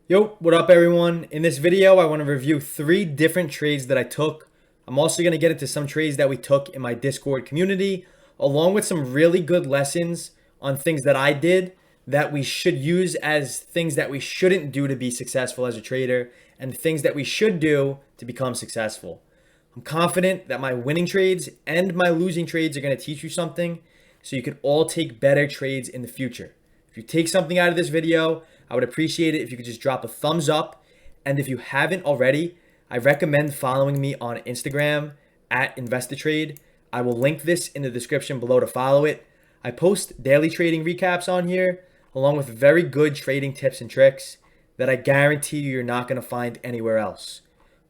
Yo, what up everyone? In this video, I want to review 3 different trades that I took. I'm also going to get into some trades that we took in my Discord community, along with some really good lessons on things that I did that we should use as things that we shouldn't do to be successful as a trader and things that we should do to become successful. I'm confident that my winning trades and my losing trades are going to teach you something so you can all take better trades in the future. If you take something out of this video, I would appreciate it if you could just drop a thumbs up. And if you haven't already, I recommend following me on Instagram at Investortrade. I will link this in the description below to follow it. I post daily trading recaps on here, along with very good trading tips and tricks that I guarantee you're not going to find anywhere else.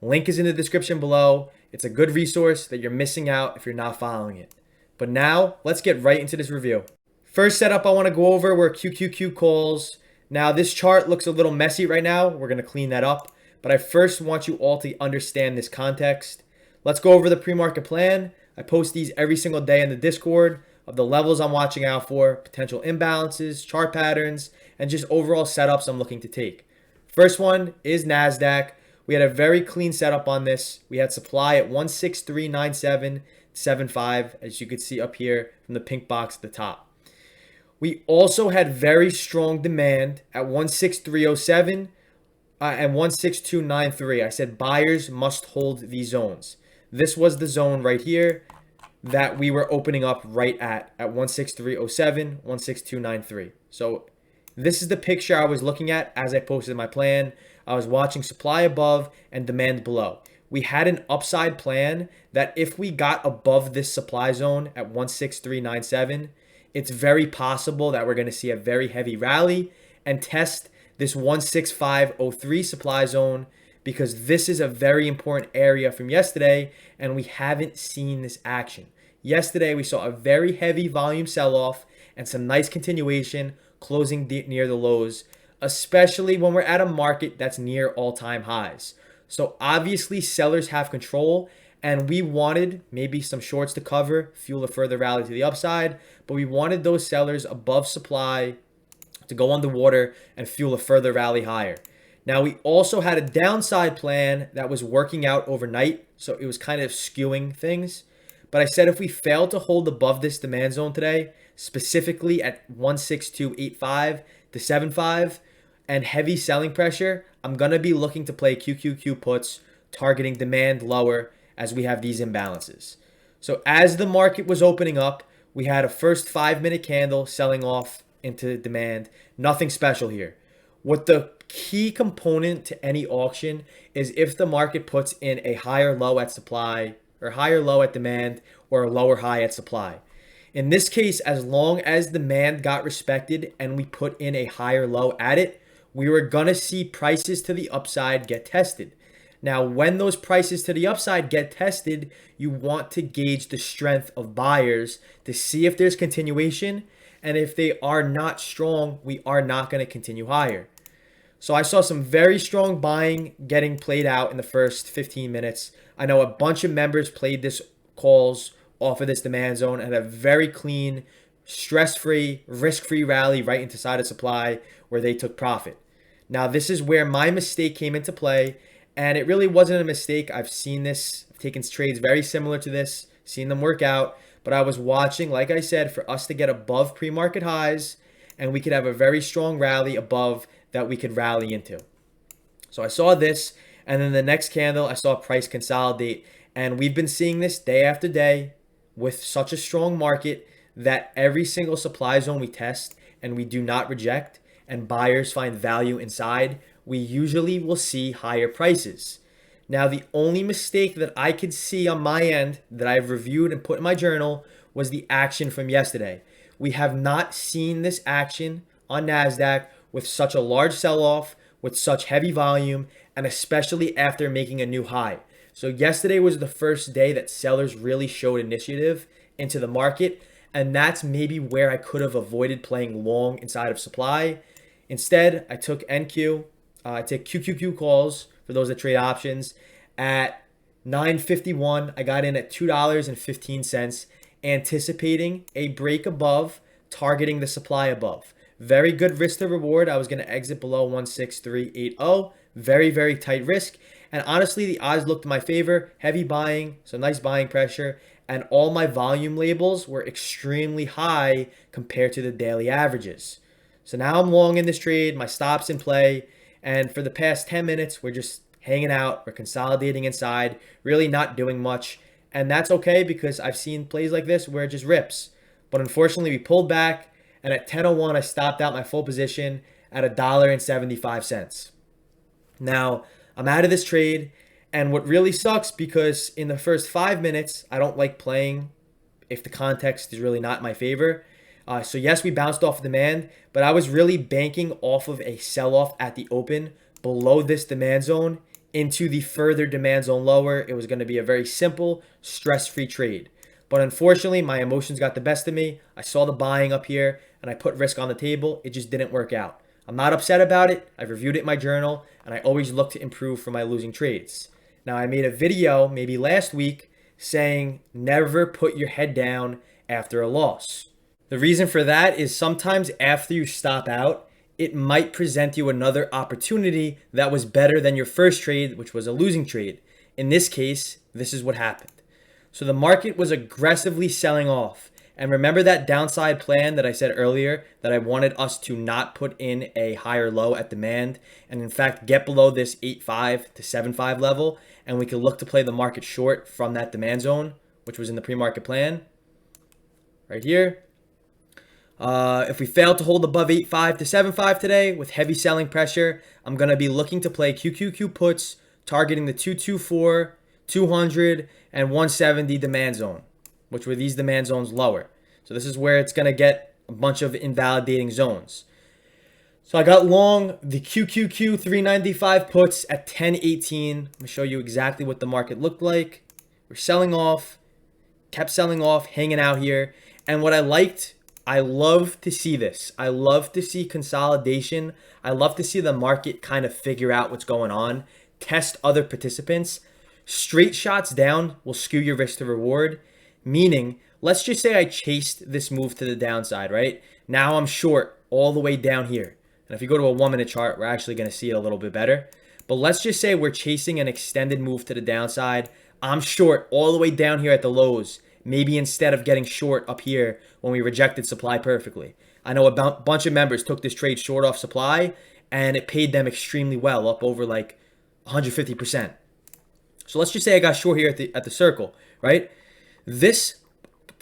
Link is in the description below. It's a good resource that you're missing out if you're not following it. But now, let's get right into this review. First setup I want to go over were QQQ calls. Now this chart looks a little messy right now. We're going to clean that up. But I first want you all to understand this context. Let's go over the pre-market plan. I post these every single day in the Discord of the levels I'm watching out for, potential imbalances, chart patterns, and just overall setups I'm looking to take. First one is NASDAQ. We had a very clean setup on this. We had supply at 16397.75, as you could see up here from the pink box at the top. We also had very strong demand at 16307 and 16293. I said buyers must hold these zones. This was the zone right here that we were opening up right at 16307, 16293. So this is the picture I was looking at as I posted my plan. I was watching supply above and demand below. We had an upside plan that if we got above this supply zone at 16397, it's very possible that we're going to see a very heavy rally and test this 16503 supply zone, because this is a very important area from yesterday and we haven't seen this action. Yesterday, we saw a very heavy volume sell-off and some nice continuation closing near the lows, especially when we're at a market that's near all-time highs. So obviously sellers have control, and we wanted maybe some shorts to cover, fuel a further rally to the upside, but we wanted those sellers above supply to go underwater and fuel a further rally higher. Now, we also had a downside plan that was working out overnight, so it was kind of skewing things. But I said if we fail to hold above this demand zone today, specifically at 16285 to 75 and heavy selling pressure, I'm going to be looking to play QQQ puts targeting demand lower as we have these imbalances. So as the market was opening up, we had a first 5-minute candle selling off into demand. Nothing special here. What the key component to any auction is if the market puts in a higher low at supply or higher low at demand or a lower high at supply. In this case, as long as demand got respected and we put in a higher low at it, we were going to see prices to the upside get tested. Now, when those prices to the upside get tested, you want to gauge the strength of buyers to see if there's continuation. And if they are not strong, we are not going to continue higher. So I saw some very strong buying getting played out in the first 15 minutes. I know a bunch of members played this calls off of this demand zone and had a very clean, stress-free, risk-free rally right into side of supply where they took profit. Now, this is where my mistake came into play, and it really wasn't a mistake. I've seen this, I've taken trades very similar to this, seen them work out, but I was watching, like I said, for us to get above pre-market highs, and we could have a very strong rally above that we could rally into. So I saw this, and then the next candle, I saw price consolidate, and we've been seeing this day after day with such a strong market that every single supply zone we test and we do not reject, and buyers find value inside, we usually will see higher prices. Now, the only mistake that I could see on my end that I've reviewed and put in my journal was the action from yesterday. We have not seen this action on NASDAQ with such a large sell-off, with such heavy volume, and especially after making a new high. So yesterday was the first day that sellers really showed initiative into the market, and that's maybe where I could have avoided playing long inside of supply. Instead, I took NQ, I take QQQ calls for those that trade options at 9.51. I got in at $2.15, anticipating a break above, targeting the supply above. Very good risk to reward. I was going to exit below 16380. Very, very tight risk. And honestly, the odds looked in my favor. Heavy buying, some nice buying pressure, and all my volume labels were extremely high compared to the daily averages. So now I'm long in this trade. My stop's in play. And for the past 10 minutes, we're just hanging out. We're consolidating inside, really not doing much. And that's okay because I've seen plays like this where it just rips. But unfortunately, we pulled back. And at 10:01, I stopped out my full position at $1.75. Now, I'm out of this trade. And what really sucks, because in the first 5 minutes, I don't like playing if the context is really not in my favor. So yes, we bounced off demand, but I was really banking off of a sell-off at the open below this demand zone into the further demand zone lower. It was going to be a very simple, stress-free trade. But unfortunately, my emotions got the best of me. I saw the buying up here, and I put risk on the table. It just didn't work out. I'm not upset about it. I've reviewed it in my journal, and I always look to improve from my losing trades. Now, I made a video maybe last week saying never put your head down after a loss. The reason for that is sometimes after you stop out, it might present you another opportunity that was better than your first trade, which was a losing trade. In this case, this is what happened. So the market was aggressively selling off. And remember that downside plan that I said earlier that I wanted us to not put in a higher low at demand and in fact get below this 8.5 to 7.5 level, and we could look to play the market short from that demand zone, which was in the pre-market plan right here. If we fail to hold above 8.5 to 7.5 today with heavy selling pressure, I'm going to be looking to play QQQ puts targeting the 224, 200, and 170 demand zone, which were these demand zones lower. So this is where it's going to get a bunch of invalidating zones. So I got long the QQQ 395 puts at 10.18. I'm going to show you exactly what the market looked like. We're selling off, kept selling off, hanging out here. And what I love to see this. I love to see consolidation. I love to see the market kind of figure out what's going on, test other participants. Straight shots down will skew your risk to reward. Meaning, let's just say I chased this move to the downside, right? Now I'm short all the way down here. And if you go to a 1-minute chart, we're actually going to see it a little bit better. But let's just say we're chasing an extended move to the downside. I'm short all the way down here at the lows. Maybe instead of getting short up here when we rejected supply perfectly. I know a bunch of members took this trade short off supply, and it paid them extremely well, up over like 150%. So let's just say I got short here at the circle, right? This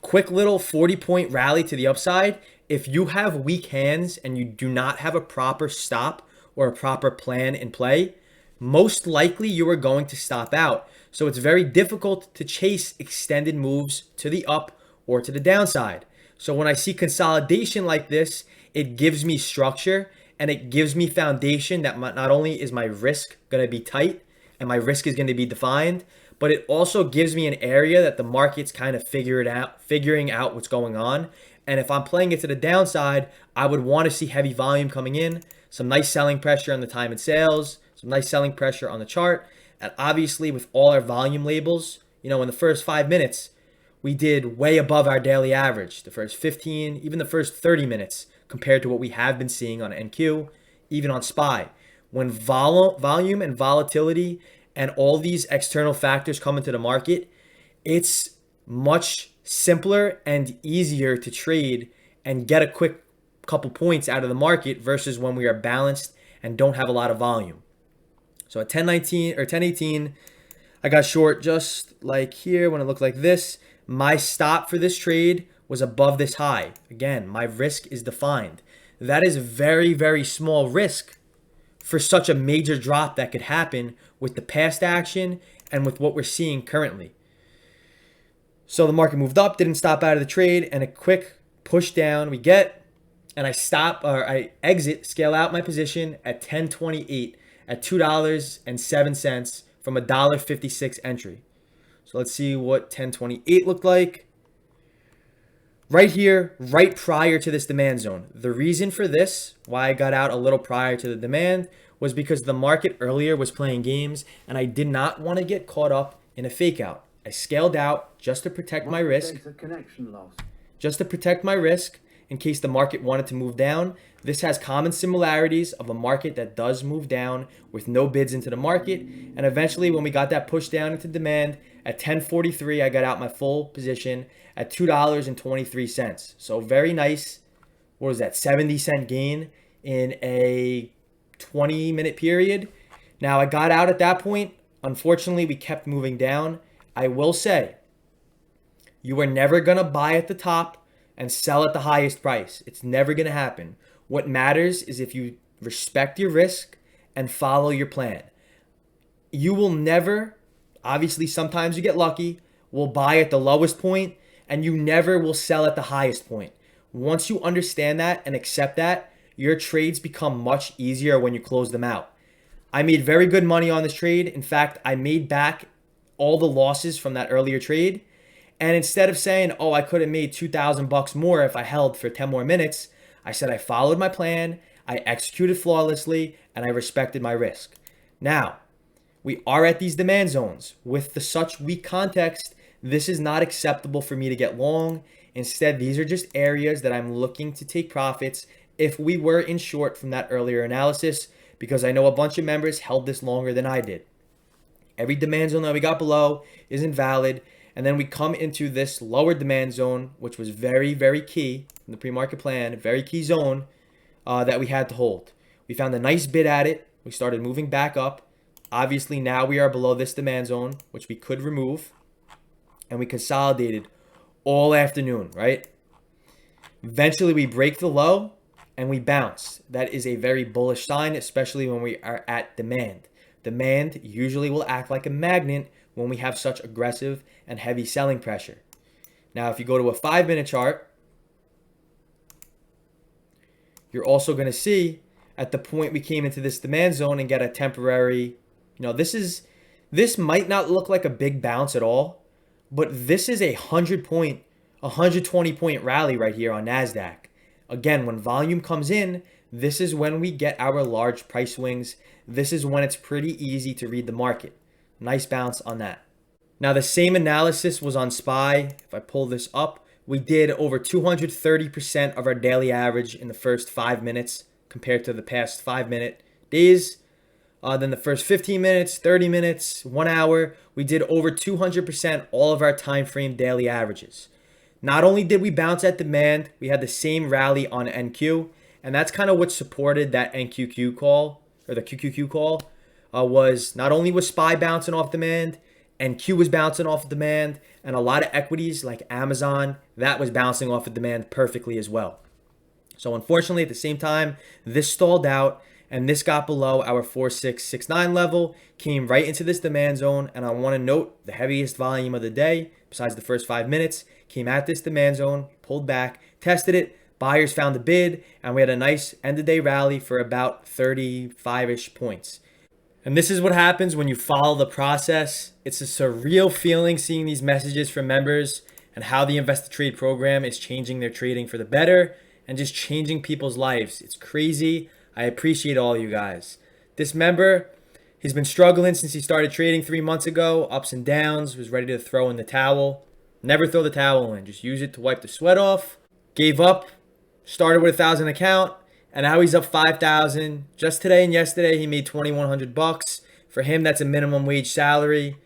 quick little 40-point rally to the upside, if you have weak hands and you do not have a proper stop or a proper plan in play, most likely you are going to stop out. So it's very difficult to chase extended moves to the up or to the downside. So when I see consolidation like this, it gives me structure and it gives me foundation that not only is my risk going to be tight and my risk is going to be defined, but it also gives me an area that the market's kind of figuring out what's going on. And if I'm playing it to the downside, I would want to see heavy volume coming in, some nice selling pressure on the time and sales, some nice selling pressure on the chart. And obviously with all our volume labels, in the first 5 minutes, we did way above our daily average. The first 15, even the first 30 minutes compared to what we have been seeing on NQ, even on SPY. When volume and volatility and all these external factors come into the market, it's much simpler and easier to trade and get a quick couple points out of the market versus when we are balanced and don't have a lot of volume. So at 10.19 or 10.18, I got short just like here when it looked like this. My stop for this trade was above this high. Again, my risk is defined. That is very, very small risk for such a major drop that could happen with the past action and with what we're seeing currently. So the market moved up, didn't stop out of the trade, and a quick push down we get, and I exit, scale out my position at 10.28 at $2.07 from a $1.56 entry. So let's see what 10.28 looked like. Right here, right prior to this demand zone. The reason for this, why I got out a little prior to the demand, was because the market earlier was playing games and I did not want to get caught up in a fake out. I scaled out just to protect my risk. Just to protect my risk in case the market wanted to move down. This has common similarities of a market that does move down with no bids into the market. And eventually when we got that push down into demand at 10:43, I got out my full position at $2.23. So very nice. What was that? 70-cent gain in a 20-minute period. Now I got out at that point. Unfortunately, we kept moving down. I will say, you are never going to buy at the top and sell at the highest price. It's never going to happen. What matters is if you respect your risk and follow your plan. You will never, obviously sometimes you get lucky, will buy at the lowest point, and you never will sell at the highest point. Once you understand that and accept that, your trades become much easier when you close them out. I made very good money on this trade. In fact, I made back all the losses from that earlier trade. And instead of saying, oh, I could have made $2,000 more if I held for 10 more minutes, I said I followed my plan, I executed flawlessly, and I respected my risk. Now, we are at these demand zones. With the such weak context, this is not acceptable for me to get long. Instead, these are just areas that I'm looking to take profits if we were in short from that earlier analysis, because I know a bunch of members held this longer than I did. Every demand zone that we got below is invalid. And then we come into this lower demand zone, which was very, very key in the pre-market plan, very key zone that we had to hold. We found a nice bid at it. We started moving back up. Obviously, now we are below this demand zone, which we could remove. And we consolidated all afternoon, right? Eventually, we break the low and we bounce. That is a very bullish sign, especially when we are at demand. Demand usually will act like a magnet when we have such aggressive and heavy selling pressure. Now, if you go to a 5-minute chart, you're also going to see at the point we came into this demand zone and get a temporary, this might not look like a big bounce at all, but this is a 120 point rally right here on NASDAQ. Again, when volume comes in, this is when we get our large price swings. This is when it's pretty easy to read the market. Nice bounce on that. Now, the same analysis was on SPY. If I pull this up, we did over 230% of our daily average in the first 5 minutes compared to the past 5-minute days. Then the first 15 minutes, 30 minutes, 1 hour, we did over 200% all of our time frame daily averages. Not only did we bounce at demand, we had the same rally on NQ, and that's kind of what supported that NQQ call, or the QQQ call, was not only was SPY bouncing off demand, NQ was bouncing off of demand, and a lot of equities like Amazon, that was bouncing off of demand perfectly as well. So unfortunately, at the same time, this stalled out, and this got below our 4669 level, came right into this demand zone, and I want to note the heaviest volume of the day, besides the first 5 minutes, came at this demand zone, pulled back, tested it, buyers found the bid, and we had a nice end-of-day rally for about 35-ish points. And this is what happens when you follow the process. It's a surreal feeling seeing these messages from members and how the Trade program is changing their trading for the better and just changing people's lives. It's crazy. I appreciate all you guys. This member, he's been struggling since he started trading 3 months ago, ups and downs, was ready to throw in the towel. Never throw the towel in, just use it to wipe the sweat off. Gave up, started with a 1,000 account, and now he's up 5,000. Just today and yesterday, he made $2,100. For him, that's a minimum wage salary.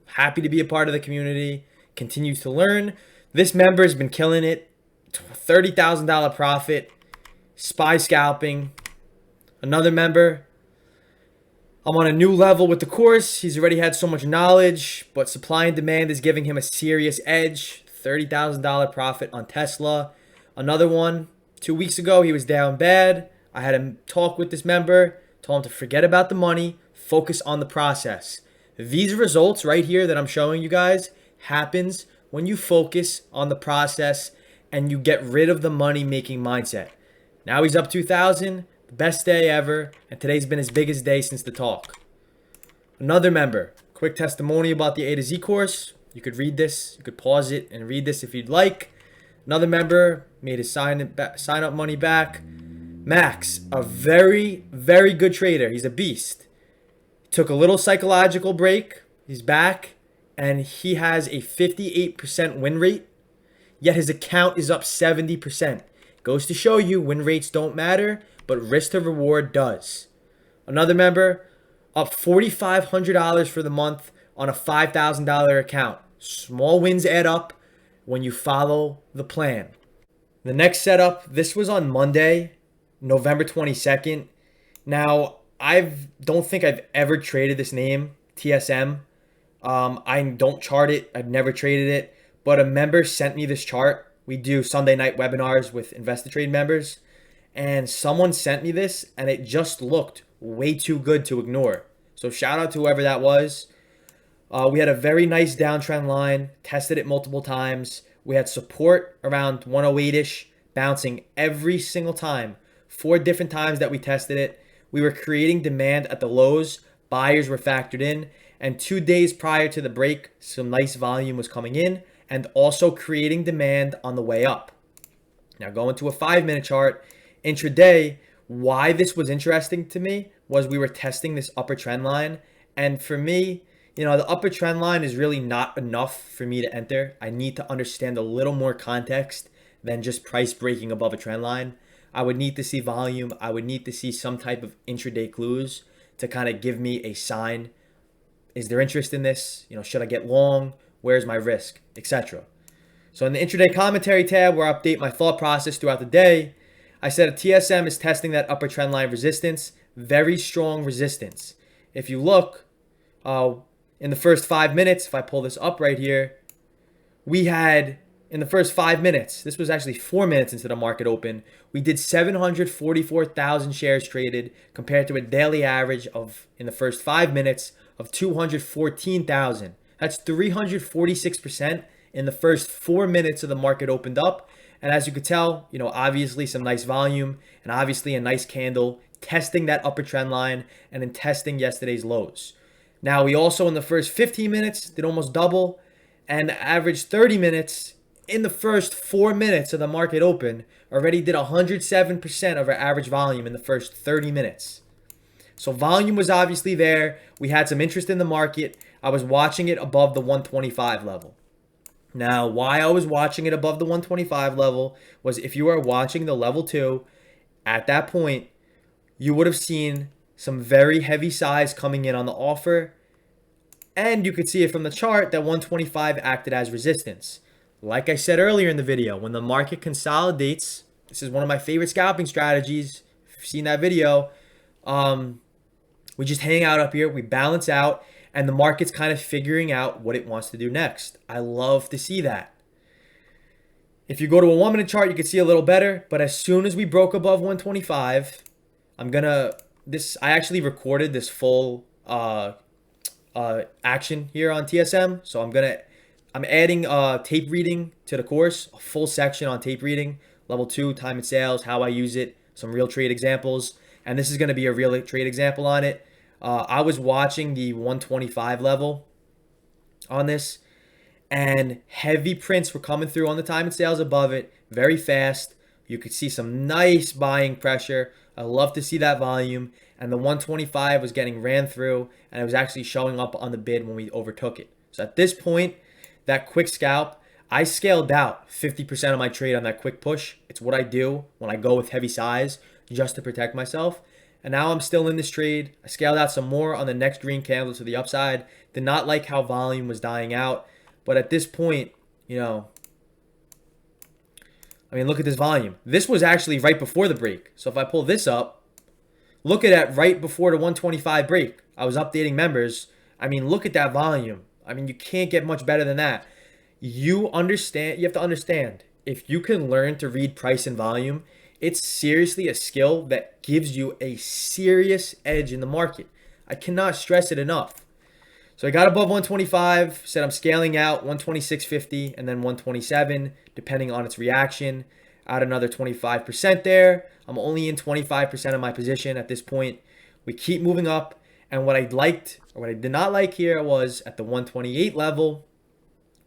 Happy to be a part of the community. Continues to learn. This member has been killing it. $30,000 profit. SPY scalping. Another member. I'm on a new level with the course. He's already had so much knowledge, but supply and demand is giving him a serious edge. $30,000 profit on Tesla. Another one. 2 weeks ago, he was down bad. I had a talk with this member, told him to forget about the money, focus on the process. These results right here that I'm showing you guys happens when you focus on the process and you get rid of the money-making mindset. Now he's up 2,000, the best day ever, and today's been his biggest day since the talk. Another member, quick testimony about the A to Z course. You could read this, you could pause it and read this if you'd like. Another member made his sign up money back. Max, a very, very good trader. He's a beast. Took a little psychological break. He's back, and he has a 58% win rate, yet his account is up 70%. Goes to show you win rates don't matter, but risk to reward does. Another member up $4,500 for the month on a $5,000 account. Small wins add up when you follow the plan. The next setup, this was on Monday, November 22nd. Now, I don't think I've ever traded this name, TSM. I don't chart it. I've never traded it. But a member sent me this chart. We do Sunday night webinars with Ameritrade members. And someone sent me this, and it just looked way too good to ignore. So shout out to whoever that was. We had a very nice downtrend line, tested it multiple times. We had support around 108-ish, bouncing every single time. 4 different times that we tested it. We were creating demand at the lows. Buyers were factored in. And 2 days prior to the break, some nice volume was coming in and also creating demand on the way up. Now going to a 5-minute chart, intraday, why this was interesting to me was we were testing this upper trend line. And for me, the upper trend line is really not enough for me to enter. I need to understand a little more context than just price breaking above a trend line. I would need to see volume. I would need to see some type of intraday clues to kind of give me a sign. Is there interest in this? Should I get long? Where's my risk? Etc. So in the intraday commentary tab where I update my thought process throughout the day, I said a TSM is testing that upper trend line resistance. Very strong resistance. If you look, in the first 5 minutes, if I pull this up right here, we had, in the first 5 minutes, this was actually 4 minutes into the market open, we did 744,000 shares traded compared to a daily average of, in the first 5 minutes, of 214,000. That's 346% in the first 4 minutes of the market opened up. And as you could tell, obviously some nice volume and obviously a nice candle testing that upper trend line and then testing yesterday's lows. Now, we also in the first 15 minutes did almost double and averaged 30 minutes in the first 4 minutes of the market open already did 107% of our average volume in the first 30 minutes. So volume was obviously there. We had some interest in the market. I was watching it above the 125 level. Now, why I was watching it above the 125 level was if you are watching the level 2, at that point, you would have seen some very heavy size coming in on the offer. And you could see it from the chart that 125 acted as resistance. Like I said earlier in the video, when the market consolidates, this is one of my favorite scalping strategies. If you've seen that video, we just hang out up here, we balance out, and the market's kind of figuring out what it wants to do next. I love to see that. If you go to a 1 minute chart, you can see a little better, but as soon as we broke above 125, I actually recorded this full action here on TSM. So I'm adding tape reading to the course, a full section on tape reading, level 2, time and sales, how I use it, some real trade examples. And this is going to be a real trade example on it. I was watching the 125 level on this, and heavy prints were coming through on the time and sales above it very fast. You could see some nice buying pressure. I love to see that volume. And the 125 was getting ran through, and it was actually showing up on the bid when we overtook it. So at this point, that quick scalp, I scaled out 50% of my trade on that quick push. It's what I do when I go with heavy size just to protect myself. And now I'm still in this trade. I scaled out some more on the next green candle to the upside. Did not like how volume was dying out. But at this point, look at this volume. This was actually right before the break. So if I pull this up, look at that right before the 125 break. I was updating members. Look at that volume. You can't get much better than that. You have to understand, if you can learn to read price and volume, it's seriously a skill that gives you a serious edge in the market. I cannot stress it enough. So I got above 125, said I'm scaling out 126.50 and then 127, depending on its reaction. Add another 25% there. I'm only in 25% of my position at this point. We keep moving up. And what I did not like here was at the 128 level,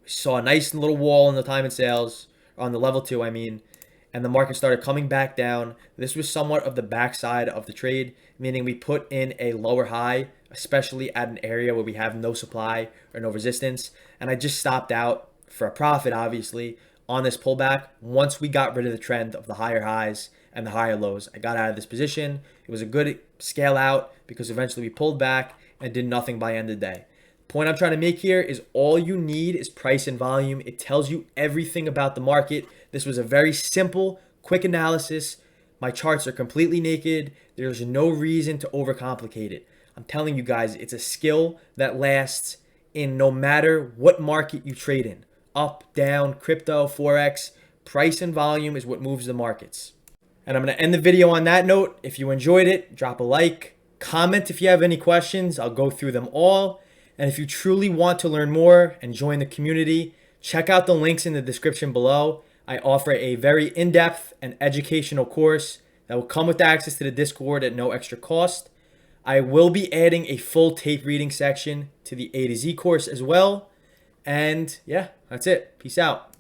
we saw a nice little wall in the time and sales, on the level 2, and the market started coming back down. This was somewhat of the backside of the trade, meaning we put in a lower high, especially at an area where we have no supply or no resistance. And I just stopped out for a profit, obviously, on this pullback. Once we got rid of the trend of the higher highs and the higher lows, I got out of this position. It was a good scale out because eventually we pulled back and did nothing by end of the day. The point I'm trying to make here is all you need is price and volume. It tells you everything about the market. This was a very simple, quick analysis. My charts are completely naked. There's no reason to overcomplicate it. I'm telling you guys, it's a skill that lasts in no matter what market you trade in. Up, down, crypto, Forex, price and volume is what moves the markets. And I'm going to end the video on that note. If you enjoyed it, drop a like, comment if you have any questions. I'll go through them all. And if you truly want to learn more and join the community, check out the links in the description below. I offer a very in-depth and educational course that will come with access to the Discord at no extra cost. I will be adding a full tape reading section to the A to Z course as well. And yeah, that's it. Peace out.